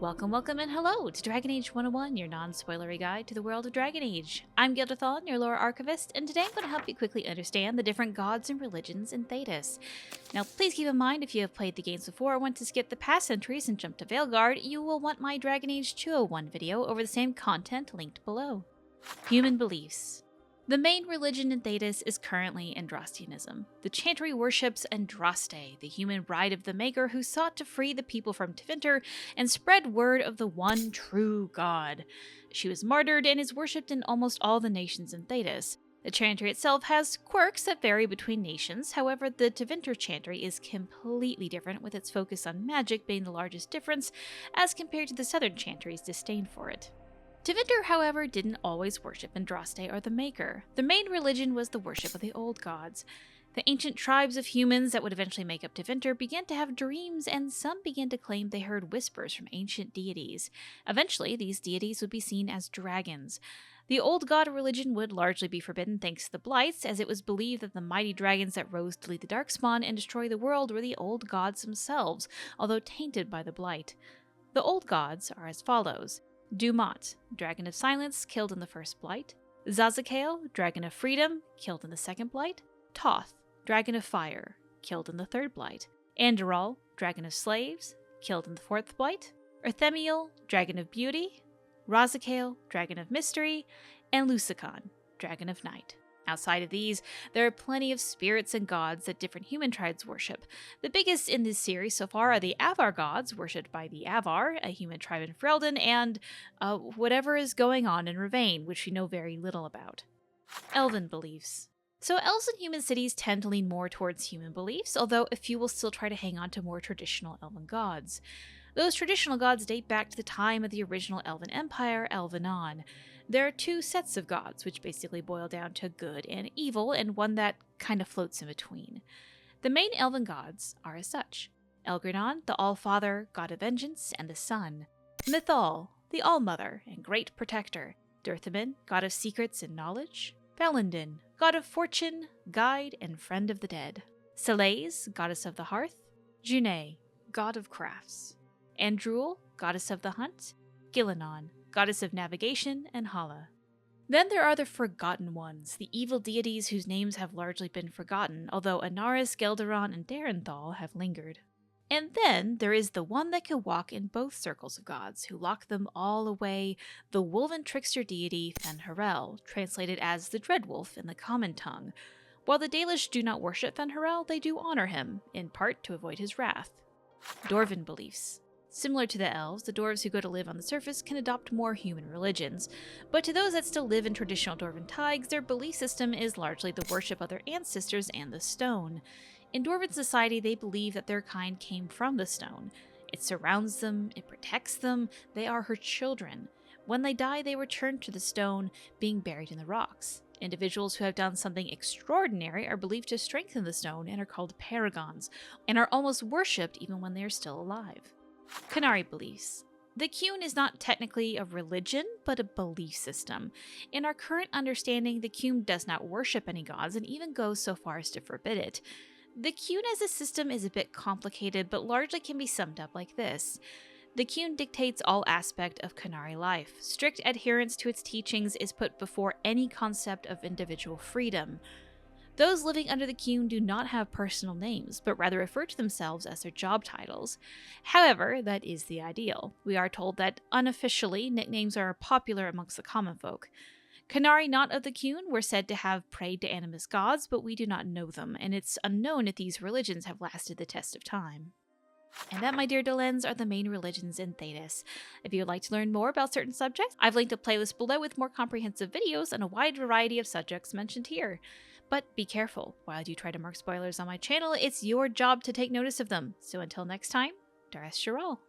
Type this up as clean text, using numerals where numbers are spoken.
Welcome, and hello to Dragon Age 101, your non-spoilery guide to the world of Dragon Age. I'm Ghil, your lore archivist, and today I'm going to help you quickly understand the different gods and religions in Thedas. Now, please keep in mind if you have played the games before or want to skip the past entries and jump to Veilguard, you will want my Dragon Age 201 video over the same content linked below. Human beliefs. The main religion in Thedas is currently Andrastianism. The Chantry worships Andraste, the human bride of the Maker who sought to free the people from Tevinter and spread word of the one true god. She was martyred and is worshipped in almost all the nations in Thedas. The Chantry itself has quirks that vary between nations, however the Tevinter Chantry is completely different, with its focus on magic being the largest difference as compared to the Southern Chantry's disdain for it. Tevinter, however, didn't always worship Andraste or the Maker. Their main religion was the worship of the old gods. The ancient tribes of humans that would eventually make up Tevinter began to have dreams, and some began to claim they heard whispers from ancient deities. Eventually, these deities would be seen as dragons. The old god religion would largely be forbidden thanks to the Blights, as it was believed that the mighty dragons that rose to lead the Darkspawn and destroy the world were the old gods themselves, although tainted by the Blight. The old gods are as follows: Dumat, Dragon of Silence, killed in the first Blight. Zazakael, Dragon of Freedom, killed in the second Blight. Toth, Dragon of Fire, killed in the third Blight. Andorol, Dragon of Slaves, killed in the fourth Blight. Erthemiel, Dragon of Beauty. Razakael, Dragon of Mystery. And Lusakon, Dragon of Night. Outside of these, there are plenty of spirits and gods that different human tribes worship. The biggest in this series so far are the Avar gods, worshipped by the Avar, a human tribe in Ferelden, and whatever is going on in Ravain, which we know very little about. Elven beliefs. So elves and human cities tend to lean more towards human beliefs, although a few will still try to hang on to more traditional elven gods. Those traditional gods date back to the time of the original Elven Empire, Elvenon. There are two sets of gods, which basically boil down to good and evil, and one that kind of floats in between. The main elven gods are as such: Elgranon, the All-Father, god of vengeance, and the sun; Mythal, the All-Mother and great protector; Dirthamin, god of secrets and knowledge; Valendin, god of fortune, guide, and friend of the dead; Selais, goddess of the hearth; Juné, god of crafts; Andruil, goddess of the hunt; Gilinon, goddess of navigation; and Hala. Then there are the Forgotten Ones, the evil deities whose names have largely been forgotten, although Anaris, Gelderon, and Darenthal have lingered. And then there is the one that can walk in both circles of gods, who lock them all away, the Wolven trickster deity Fen'Harel, translated as the Dreadwolf in the common tongue. While the Dalish do not worship Fen'Harel, they do honor him, in part to avoid his wrath. Dwarven beliefs. Similar to the elves, the dwarves who go to live on the surface can adopt more human religions, but to those that still live in traditional dwarven taigs, their belief system is largely the worship of their ancestors and the stone. In dwarven society, they believe that their kind came from the stone. It surrounds them, it protects them, they are her children. When they die, they return to the stone, being buried in the rocks. Individuals who have done something extraordinary are believed to strengthen the stone and are called paragons, and are almost worshipped even when they are still alive. Qunari beliefs. The Qun is not technically a religion, but a belief system. In our current understanding, the Qun does not worship any gods and even goes so far as to forbid it. The Qun as a system is a bit complicated, but largely can be summed up like this. The Qun dictates all aspect of Qunari life. Strict adherence to its teachings is put before any concept of individual freedom. Those living under the Qun do not have personal names, but rather refer to themselves as their job titles. However, that is the ideal. We are told that unofficially, nicknames are popular amongst the common folk. Qunari not of the Qun were said to have prayed to animus gods, but we do not know them, and it's unknown if these religions have lasted the test of time. And that, my dear Dolens, are the main religions in Thedas. If you would like to learn more about certain subjects, I've linked a playlist below with more comprehensive videos on a wide variety of subjects mentioned here. But be careful, while I do try to mark spoilers on my channel, it's your job to take notice of them. So until next time, Daras Shiral.